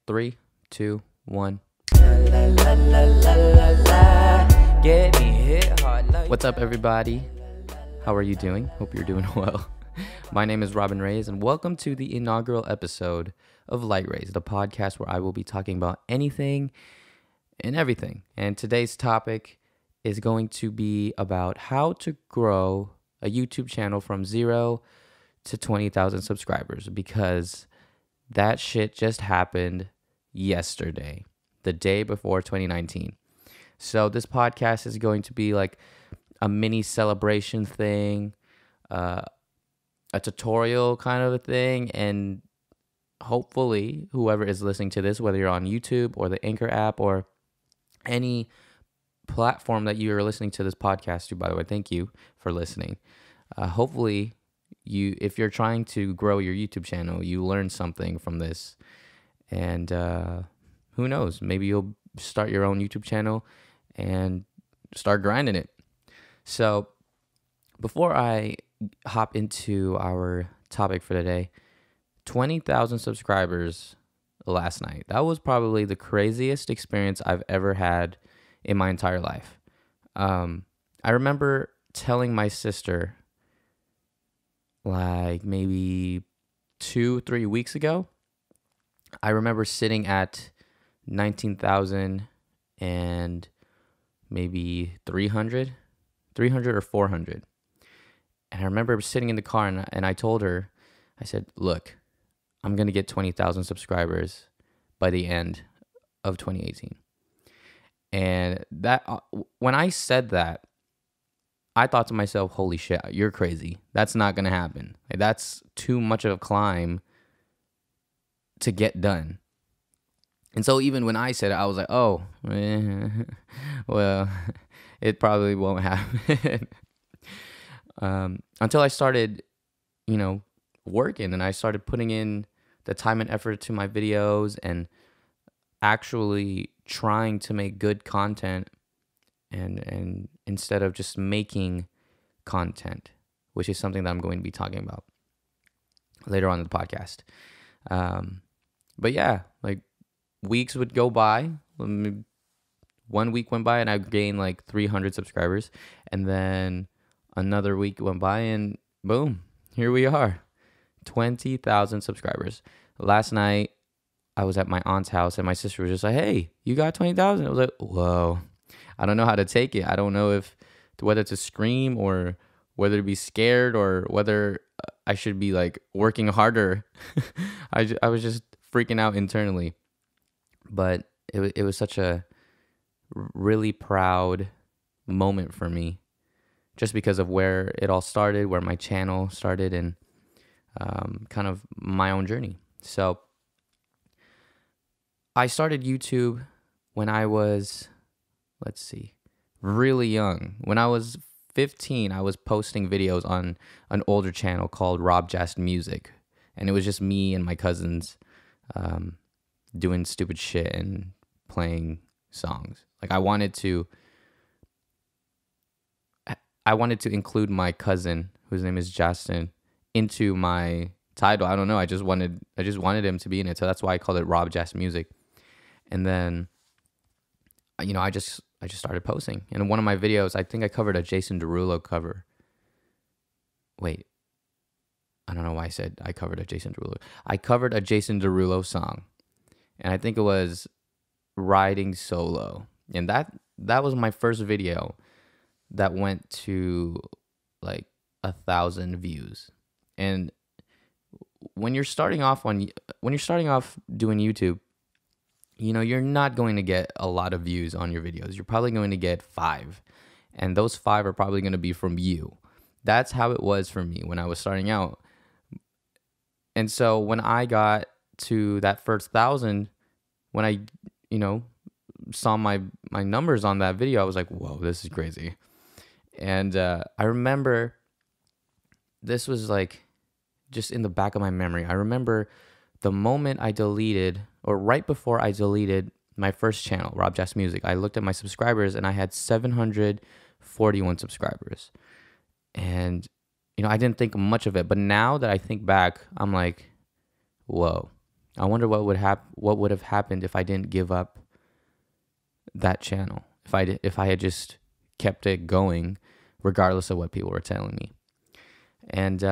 Three, two, one. What's up, everybody? How are you doing? Hope you're doing well. My name is Reyes, and welcome to the inaugural episode of Reyes, the podcast where I will be talking about anything and everything. And today's topic is going to be about how to grow a YouTube channel from 0 to 20,000 subscribers, because that shit just happened yesterday, the day before 2019. So this podcast is going to be like a mini celebration thing, a tutorial kind of a thing, and hopefully whoever is listening to this, whether you're on YouTube or the Anchor app or any platform that you are listening to this podcast to, by the way, thank you for listening. Hopefully if you're trying to grow your YouTube channel, you learn something from this, and who knows, maybe you'll start your own YouTube channel and start grinding it. So before I hop into our topic for today, 20,000 subscribers last night. That was probably the craziest experience I've ever had in my entire life. I remember telling my sister, like maybe 2-3 weeks ago, I remember sitting at 19,000 and maybe 300 or 400. And I remember sitting in the car and I told her, I said, look, I'm going to get 20,000 subscribers by the end of 2018. And that when I said that, I thought to myself, holy shit, you're crazy. That's not going to happen. Like, that's too much of a climb to get done. And so even when I said it, I was like, oh, well, it probably won't happen. Until I started, working, and I started putting in the time and effort to my videos and actually trying to make good content, and instead of just making content, which is something that I'm going to be talking about later on in the podcast. But yeah, like weeks would go by. 1 week went by and I gained like 300 subscribers, and then another week went by and boom, here we are, 20,000 subscribers. Last night I was at my aunt's house and my sister was just like, hey, you got 20,000? I was like, whoa. I don't know how to take it. I don't know whether to scream or whether to be scared or whether I should be like working harder. I was just freaking out internally. But it was such a really proud moment for me, just because of where it all started, where my channel started, and kind of my own journey. So I started YouTube when I was, really young. When I was 15, I was posting videos on an older channel called Rob Just Music. And it was just me and my cousins doing stupid shit and playing songs. Like I wanted to include my cousin, whose name is Justin, into my title. I don't know. I just wanted him to be in it. So that's why I called it Rob Just Music. And then, I just started posting. And in one of my videos, I think I covered a Jason Derulo cover. Wait, I don't know why I said I covered a Jason Derulo. I covered a Jason Derulo song, and I think it was Riding Solo. And that was my first video that went to like 1,000 views. And when you're starting off doing YouTube, you're not going to get a lot of views on your videos. You're probably going to get 5. And those 5 are probably going to be from you. That's how it was for me when I was starting out. And so when I got to that first 1,000, when I, saw my numbers on that video, I was like, whoa, this is crazy. And I remember this was like just in the back of my memory. I remember the moment I deleted, or right before I deleted my first channel, Rob Just Music, I looked at my subscribers and I had 741 subscribers. And, I didn't think much of it. But now that I think back, I'm like, whoa, I wonder what would have happened if I didn't give up that channel. If I had just kept it going regardless of what people were telling me. And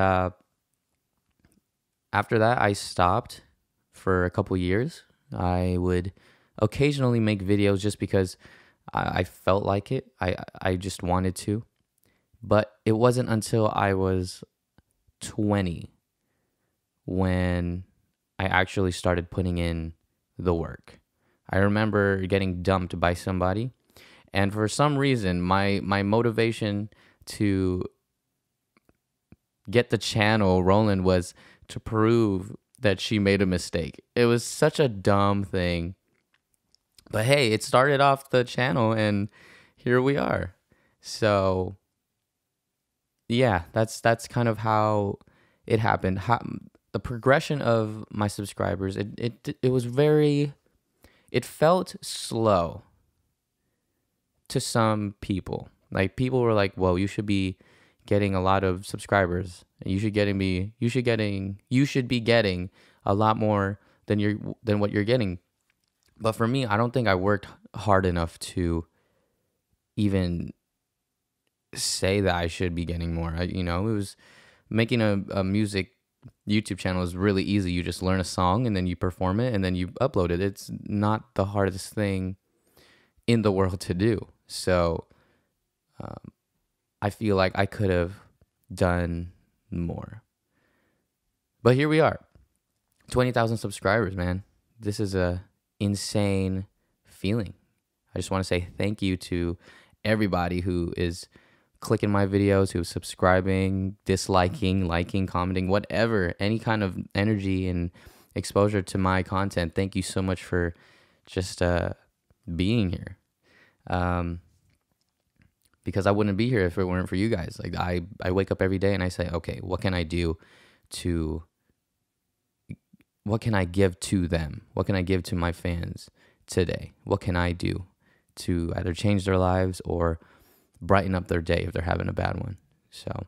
after that, I stopped for a couple years. I would occasionally make videos just because I felt like it. I just wanted to. But it wasn't until I was 20 when I actually started putting in the work. I remember getting dumped by somebody, and for some reason, my motivation to get the channel rolling was to prove that she made a mistake. It was such a dumb thing. But hey, it started off the channel and here we are. So yeah, that's kind of how it happened. The progression of my subscribers, it was it felt slow to some people. Like people were like, "Whoa, you should be getting a lot of subscribers. You should be getting a lot more than what you're getting." But for me, I don't think I worked hard enough to even say that I should be getting more. It was making a music YouTube channel is really easy. You just learn a song and then you perform it and then you upload it. It's not the hardest thing in the world to do. So I feel like I could have done more. But here we are. 20,000 subscribers, man. This is a insane feeling. I just want to say thank you to everybody who is clicking my videos, who's subscribing, disliking, liking, commenting, whatever, any kind of energy and exposure to my content. Thank you so much for just being here. Because I wouldn't be here if it weren't for you guys. Like I wake up every day and I say, okay, what can I give to them? What can I give to my fans today? What can I do to either change their lives or brighten up their day if they're having a bad one? So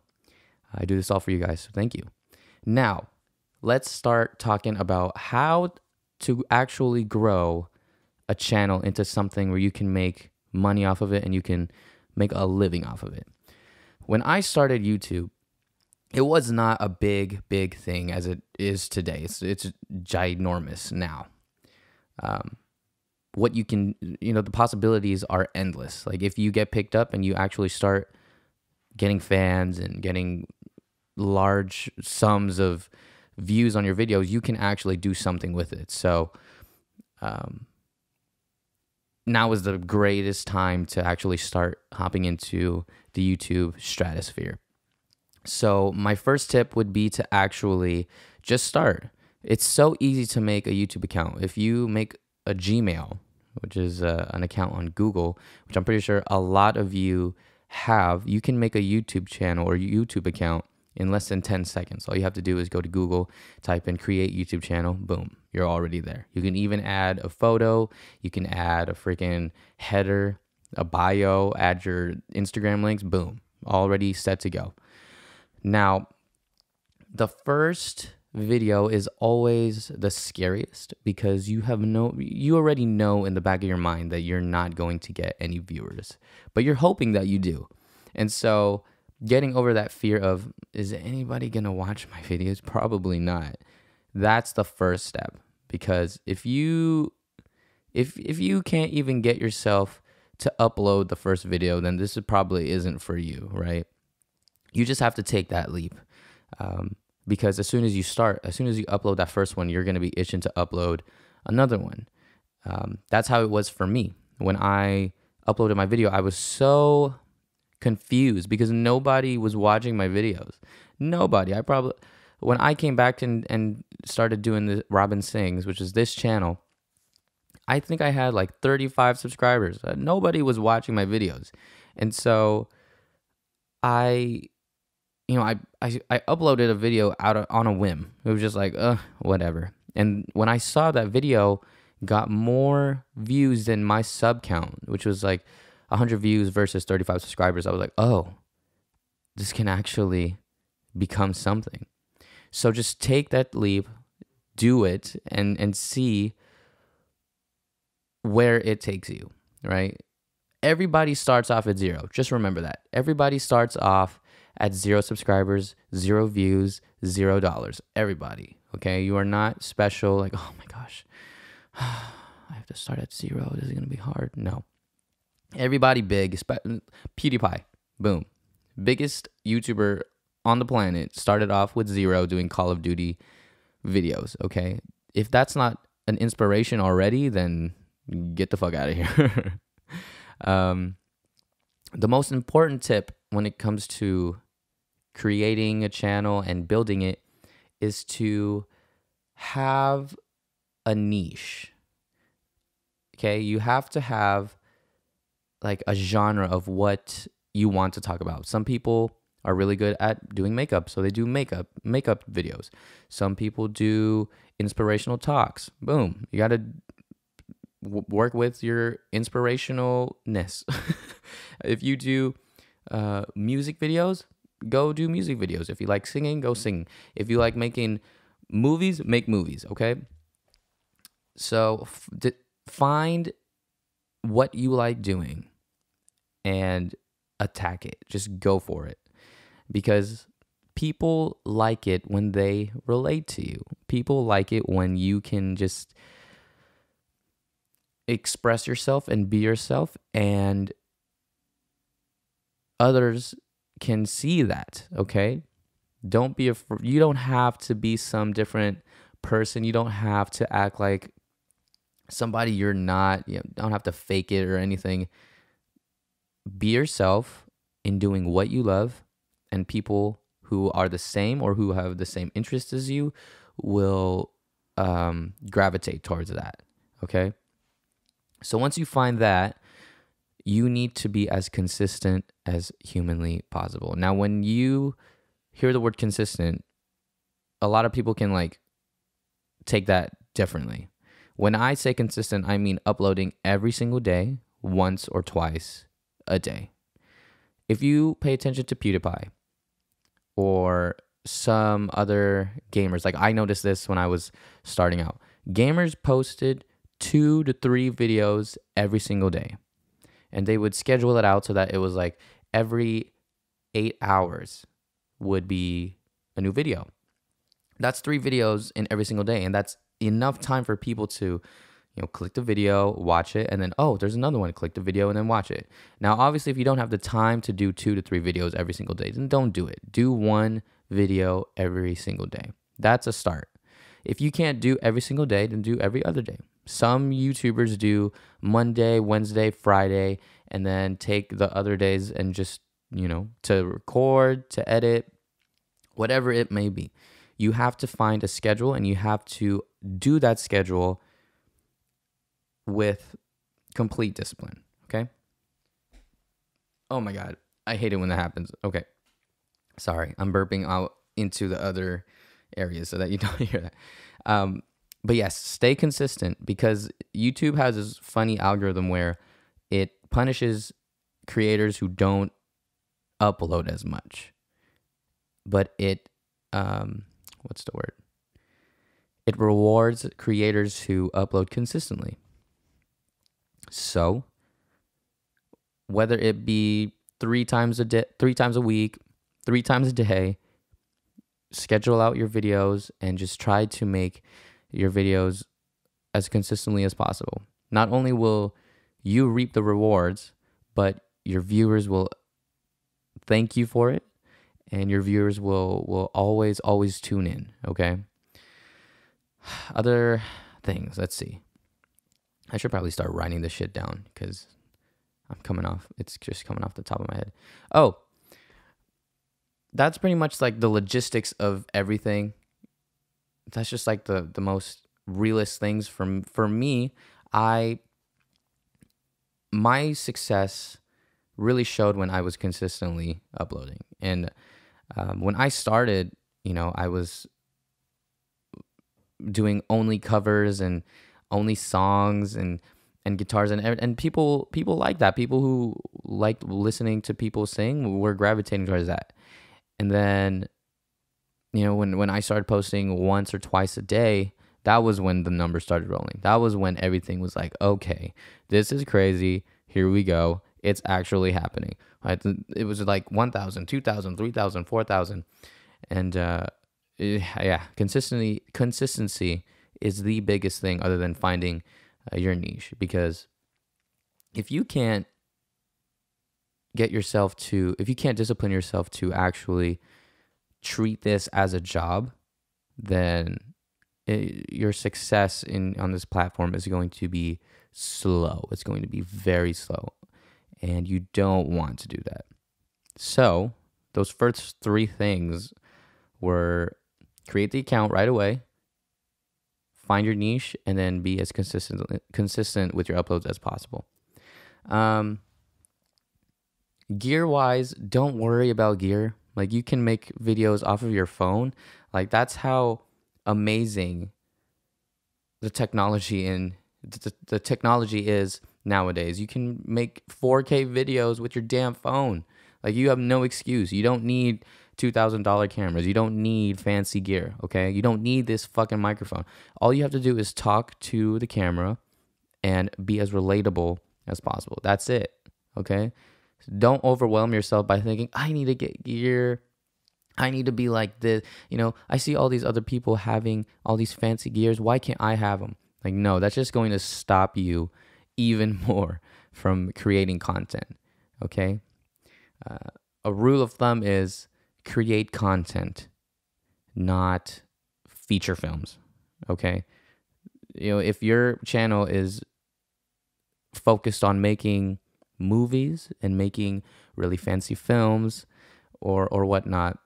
I do this all for you guys. So thank you. Now, let's start talking about how to actually grow a channel into something where you can make money off of it and you can make a living off of it. When I started YouTube, it was not a big thing as it is today. It's ginormous now. What you can, the possibilities are endless. Like if you get picked up and you actually start getting fans and getting large sums of views on your videos, you can actually do something with it. So now is the greatest time to actually start hopping into the YouTube stratosphere. So my first tip would be to actually just start. It's so easy to make a YouTube account. If you make a Gmail, which is an account on Google, which I'm pretty sure a lot of you have, you can make a YouTube channel or YouTube account in less than 10 seconds. All you have to do is go to Google, type in create YouTube channel, boom, you're already there. You can even add a photo, you can add a freaking header, a bio, add your Instagram links, boom, already set to go. Now, the first video is always the scariest because you already know in the back of your mind that you're not going to get any viewers, but you're hoping that you do. And so getting over that fear of, is anybody going to watch my videos? Probably not. That's the first step, because if you can't even get yourself to upload the first video, then this probably isn't for you, right? You just have to take that leap. Because as soon as you upload that first one, you're going to be itching to upload another one. That's how it was for me. When I uploaded my video, I was so confused because nobody was watching my videos. Nobody. When I came back and started doing the Robin Sings, which is this channel, I think I had like 35 subscribers. Nobody was watching my videos. And so I uploaded a video on a whim. It was just like, whatever. And when I saw that video got more views than my sub count, which was like 100 views versus 35 subscribers, I was like, oh, this can actually become something. So just take that leap, do it and see where it takes you, right? Everybody starts off at zero. Just remember that. Everybody starts off at 0 subscribers, 0 views, $0. Everybody, okay? You are not special. Like, oh my gosh, I have to start at 0. This is going to be hard. No. Everybody big. PewDiePie, boom. Biggest YouTuber on the planet started off with 0 doing Call of Duty videos, okay? If that's not an inspiration already, then get the fuck out of here. The most important tip when it comes to creating a channel and building it is to have a niche. Okay, you have to have like a genre of what you want to talk about. Some people are really good at doing makeup, so they do makeup videos. Some people do inspirational talks. Boom, you got to work with your inspirationalness. If you do music videos, go do music videos. If you like singing, go sing. If you like making movies, make movies, okay? So find what you like doing and attack it. Just go for it. Because people like it when they relate to you. People like it when you can just express yourself and be yourself, and others can see that, okay? Don't be afraid. You don't have to be some different person. You don't have to act like somebody you're not. You don't have to fake it or anything. Be yourself in doing what you love, and people who are the same or who have the same interests as you will gravitate towards that, okay? So once you find that, you need to be as consistent as humanly possible. Now, when you hear the word consistent, a lot of people can like take that differently. When I say consistent, I mean uploading every single day, once or twice a day. If you pay attention to PewDiePie or some other gamers, like I noticed this when I was starting out, gamers posted 2 to 3 videos every single day. And they would schedule it out so that it was like every 8 hours would be a new video. That's 3 videos in every single day. And that's enough time for people to, click the video, watch it, and then, oh, there's another one, click the video and then watch it. Now, obviously, if you don't have the time to do 2 to 3 videos every single day, then don't do it. Do 1 video every single day. That's a start. If you can't do every single day, then do every other day. Some YouTubers do Monday, Wednesday, Friday, and then take the other days and just, to record, to edit, whatever it may be. You have to find a schedule, and you have to do that schedule with complete discipline, okay? Oh my God, I hate it when that happens. Okay, sorry, I'm burping out into the other areas so that you don't hear that. But yes, stay consistent, because YouTube has this funny algorithm where it punishes creators who don't upload as much. But it, what's the word? It rewards creators who upload consistently. So, whether it be 3 times a day, 3 times a week, 3 times a day, schedule out your videos and just try to make your videos as consistently as possible. Not only will you reap the rewards, but your viewers will thank you for it, and your viewers will always tune in, okay? Other things, let's see. I should probably start writing this shit down because it's just coming off the top of my head. Oh, that's pretty much like the logistics of everything. That's just like the most realist things for me. My success really showed when I was consistently uploading. And when I started, I was doing only covers and only songs and guitars, and people like that. People who liked listening to people sing were gravitating towards that. And then, when I started posting once or twice a day, that was when the numbers started rolling. That was when everything was like, okay, this is crazy. Here we go. It's actually happening. Right? It was like 1,000, 2,000, 3,000, 4,000. And yeah, consistency is the biggest thing other than finding your niche. Because if you can't if you can't discipline yourself to actually treat this as a job, then your success on this platform is going to be slow. It's going to be very slow, and you don't want to do that. So those first three things were create the account right away, find your niche, and then be as consistent with your uploads as possible. Gear wise, don't worry about gear. Like, you can make videos off of your phone. Like, that's how amazing the technology is nowadays. You can make 4K videos with your damn phone. Like, you have no excuse. You don't need $2,000 cameras. You don't need fancy gear, okay? You don't need this fucking microphone. All you have to do is talk to the camera and be as relatable as possible. That's it, okay? Don't overwhelm yourself by thinking, I need to get gear. I need to be like this. I see all these other people having all these fancy gears. Why can't I have them? Like, no, that's just going to stop you even more from creating content, okay? A rule of thumb is create content, not feature films, okay? If your channel is focused on making movies and making really fancy films or whatnot,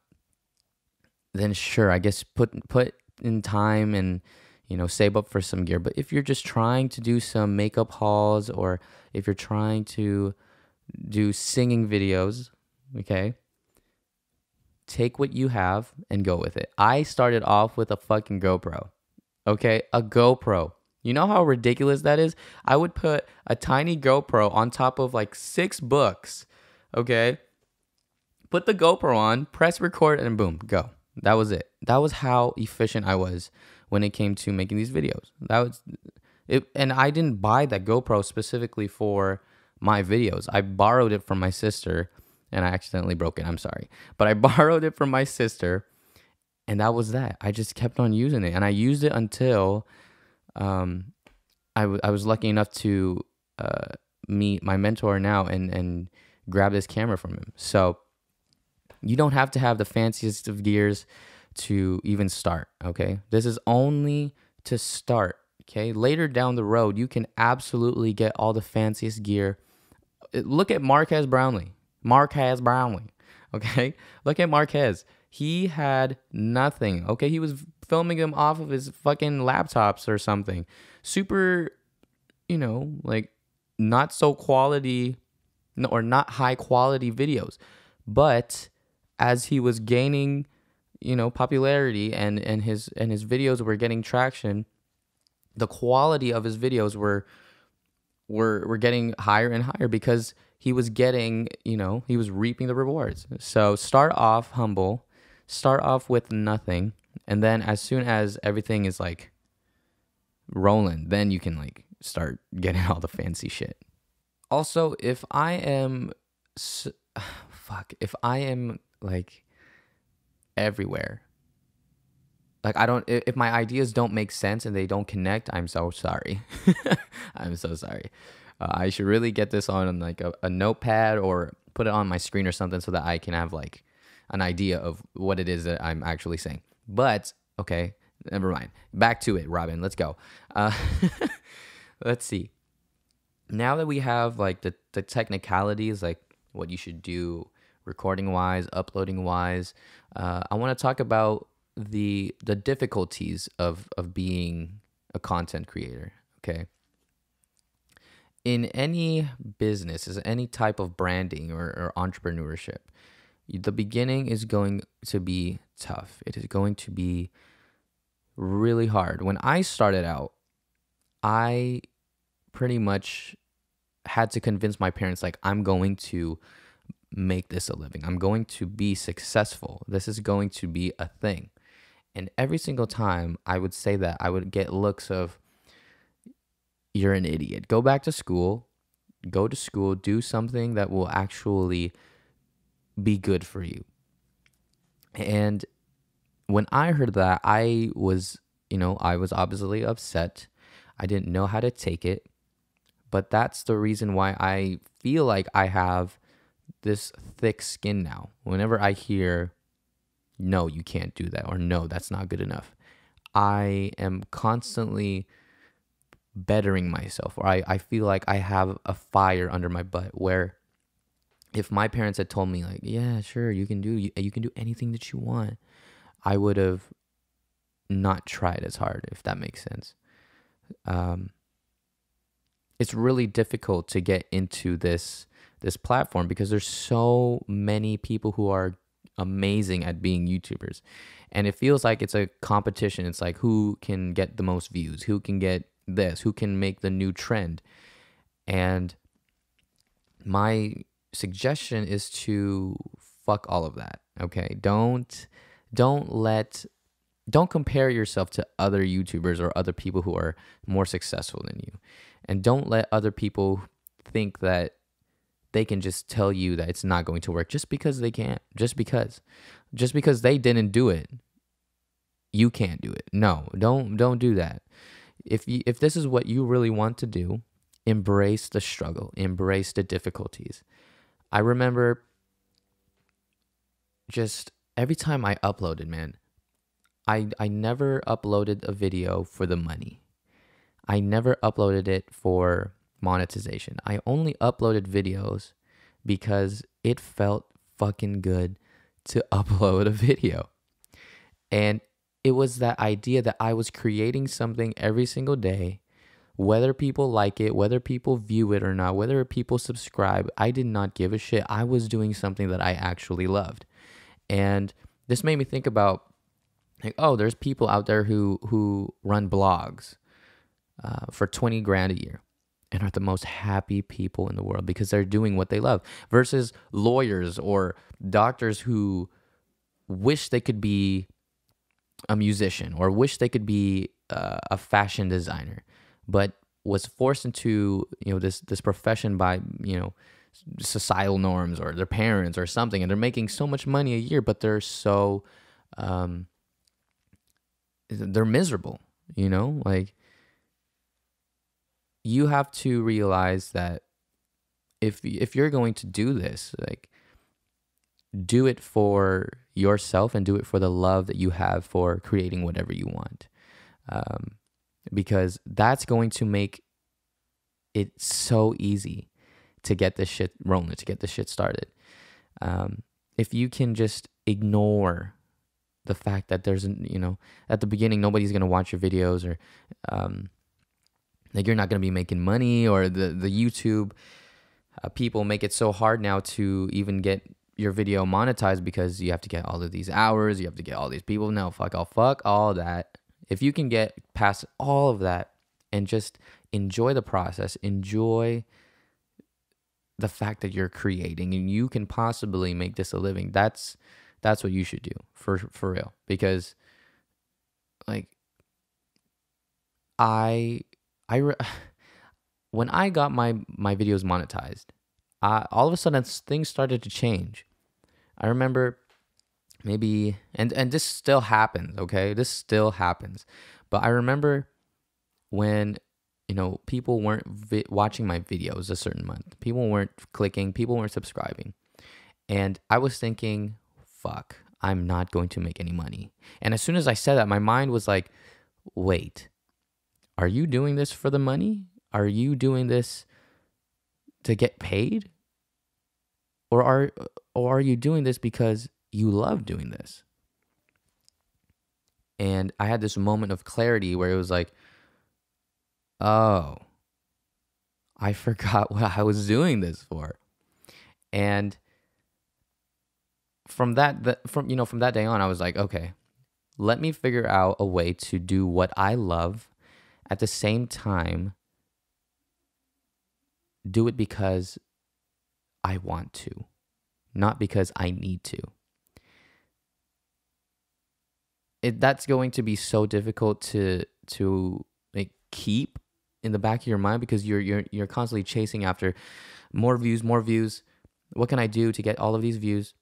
then sure, I guess put in time and save up for some gear. But if you're just trying to do some makeup hauls, or if you're trying to do singing videos, okay, take what you have and go with it. I started off with a fucking GoPro, okay, a GoPro. You know how ridiculous that is? I would put a tiny GoPro on top of like 6 books, okay? Put the GoPro on, press record, and boom, go. That was it. That was how efficient I was when it came to making these videos. That was it. And I didn't buy that GoPro specifically for my videos. I borrowed it from my sister, and I accidentally broke it. I'm sorry. But I borrowed it from my sister, and that was that. I just kept on using it, and I used it until I was lucky enough to meet my mentor now and grab this camera from him. So you don't have to have the fanciest of gears to even start, okay? This is only to start, okay? Later down the road, you can absolutely get all the fanciest gear. Look at Marquez Brownlee, okay? Look at Marquez. He had nothing, okay? He was filming them off of his fucking laptops or something. Super, like not so quality or not high quality videos. But as he was gaining, popularity and his videos were getting traction, the quality of his videos were getting higher and higher because he was getting, he was reaping the rewards. So start off humble, start off with nothing, and then as soon as everything is like rolling, then you can like start getting all the fancy shit. Also, if I am like everywhere, like if my ideas don't make sense and they don't connect, I'm so sorry. I'm so sorry. I should really get this on like a notepad or put it on my screen or something so that I can have like an idea of what it is that I'm actually saying. But okay, never mind. Back to it, Robin. Let's go. Let's see. Now that we have like the technicalities, like what you should do recording wise, uploading wise, I want to talk about the difficulties of being a content creator. Okay. In any business, is any type of branding or entrepreneurship, the beginning is going to be tough. It is going to be really hard. When I started out, I pretty much had to convince my parents, like, I'm going to make this a living. I'm going to be successful. This is going to be a thing. And every single time I would say that, I would get looks of, you're an idiot. Go back to school, go to school, do something that will actually be good for you. And when I heard that, I was obviously upset. I didn't know how to take it. But that's the reason why I feel like I have this thick skin now. Whenever I hear, no, you can't do that, or no, that's not good enough, I am constantly bettering myself, or I feel like I have a fire under my butt, where if my parents had told me like, yeah, sure, you can do anything that you want, I would have not tried as hard, if that makes sense. It's really difficult to get into this platform because there's so many people who are amazing at being YouTubers. And it feels like it's a competition. It's like, who can get the most views? Who can get this? Who can make the new trend? And my suggestion is to fuck all of that. Okay? Don't compare yourself to other YouTubers or other people who are more successful than you. And don't let other people think that they can just tell you that it's not going to work just because they can't. Just because they didn't do it, you can't do it. No, don't do that. If this is what you really want to do, embrace the struggle, embrace the difficulties. I remember just every time I uploaded, man, I never uploaded a video for the money. I never uploaded it for monetization. I only uploaded videos because it felt fucking good to upload a video. And it was that idea that I was creating something every single day, whether people like it, whether people view it or not, whether people subscribe, I did not give a shit. I was doing something that I actually loved. And this made me think about, like, oh, there's people out there who run blogs for 20 grand a year and are the most happy people in the world because they're doing what they love, versus lawyers or doctors who wish they could be a musician or wish they could be a fashion designer, but was forced into this profession by societal norms or their parents or something, and they're making so much money a year, but they're so they're miserable. Like, you have to realize that if you're going to do this, like, do it for yourself and do it for the love that you have for creating whatever you want, because that's going to make it so easy to get this shit rolling, to get this shit started. If you can just ignore the fact that there's at the beginning nobody's going to watch your videos, or like, you're not going to be making money, or the YouTube people make it so hard now to even get your video monetized because you have to get all of these hours, you have to get all these people. No, fuck all that. If you can get past all of that and just enjoy the process, enjoy the fact that you're creating and you can possibly make this a living, that's what you should do for real. Because, like, when I got my videos monetized, all of a sudden things started to change. I remember maybe, and this still happens, okay? This still happens. But I remember when, people weren't watching my videos a certain month. People weren't clicking, people weren't subscribing. And I was thinking, fuck, I'm not going to make any money. And as soon as I said that, my mind was like, wait, are you doing this for the money? Are you doing this to get paid? Or are you doing this because you love doing this? And I had this moment of clarity where it was like, oh, I forgot what I was doing this for. And from that day on, I was like, okay, let me figure out a way to do what I love, at the same time do it because I want to, not because I need to. that's going to be so difficult to like keep in the back of your mind, because you're constantly chasing after more views, more views. What can I do to get all of these views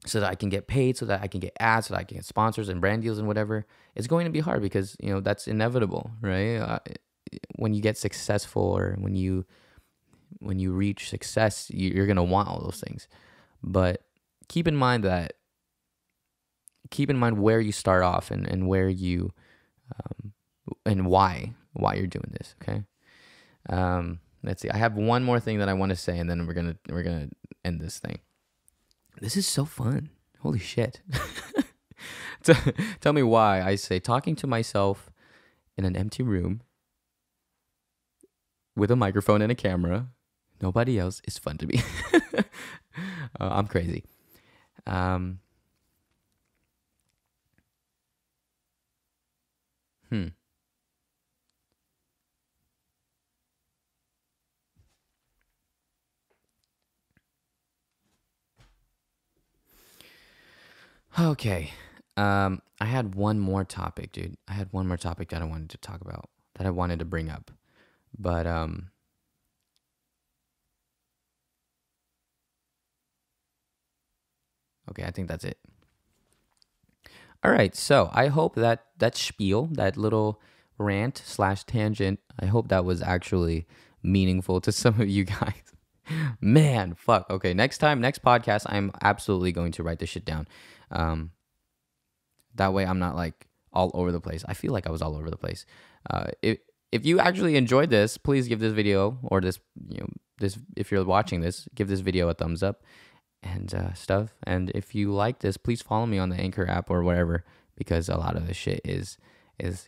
so that I can get paid, so that I can get ads, so that I can get sponsors and brand deals and whatever? It's going to be hard, because that's inevitable, right? When you get successful, or when you reach success, you're gonna want all those things. But keep in mind where you start off, and where you and why you're doing this. Okay. Let's see. I have one more thing that I want to say, and then we're gonna end this thing. This is so fun. Holy shit. Tell me why I say talking to myself in an empty room with a microphone and a camera, nobody else, is fun to me. I'm crazy. Okay. I had one more topic, dude. I had one more topic that I wanted to talk about, that I wanted to bring up. But okay, I think that's it. All right, so I hope that spiel, that little rant slash tangent, I hope that was actually meaningful to some of you guys. Man, fuck. Okay, next podcast, I'm absolutely going to write this shit down. That way I'm not like all over the place. I feel like I was all over the place. If you actually enjoyed this, please give this video, or this, if you're watching this, give this video a thumbs up and stuff. And if you like this, please follow me on the Anchor app or whatever, because a lot of this shit is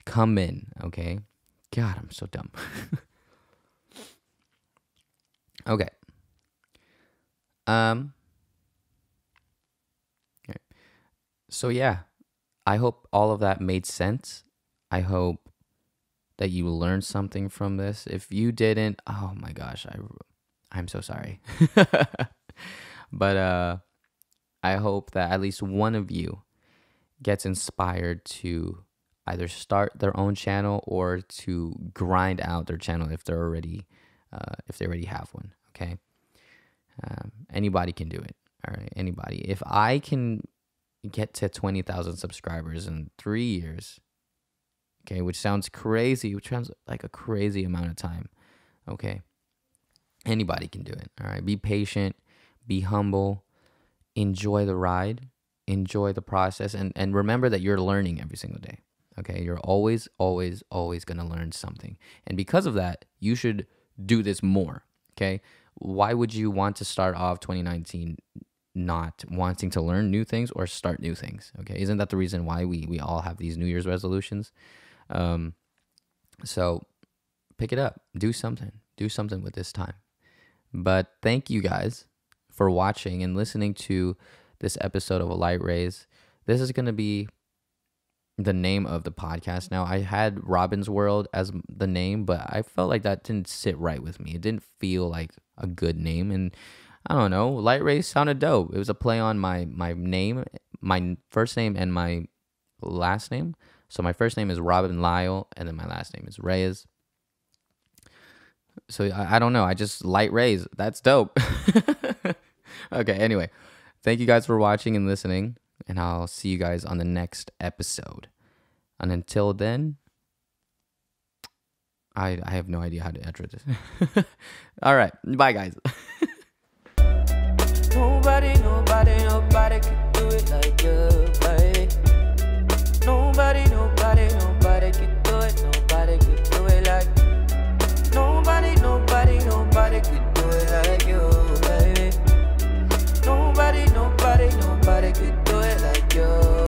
coming. Okay. God, I'm so dumb. Okay. Okay. So yeah, I hope all of that made sense. I hope that you learned something from this. If you didn't, oh my gosh, I'm so sorry. But I hope that at least one of you gets inspired to either start their own channel, or to grind out their channel if they already have one. Okay. Anybody can do it. All right. Anybody. If I can get to 20,000 subscribers in 3 years, okay, which sounds crazy, which sounds like a crazy amount of time. Okay. Anybody can do it. All right. Be patient, be humble, enjoy the ride, enjoy the process, and remember that you're learning every single day. Okay. You're always going to learn something. And because of that, you should do this more. Okay. Why would you want to start off 2019 not wanting to learn new things or start new things? Okay. Isn't that the reason why we all have these New Year's resolutions? So pick it up, do something with this time. But thank you guys for watching and listening to this episode of A Light Rays. This is going to be the name of the podcast now. I had Robin's World as the name, but I felt like that didn't sit right with me. It didn't feel like a good name, and I don't know, Light Rays sounded dope. It was a play on my name, my first name and my last name. So my first name is Robin Lyle, and then my last name is Reyes. So I don't know. I just Light Rays. That's dope. Okay, anyway. Thank you guys for watching and listening, and I'll see you guys on the next episode. And until then, I have no idea how to enter this. All right. Bye, guys.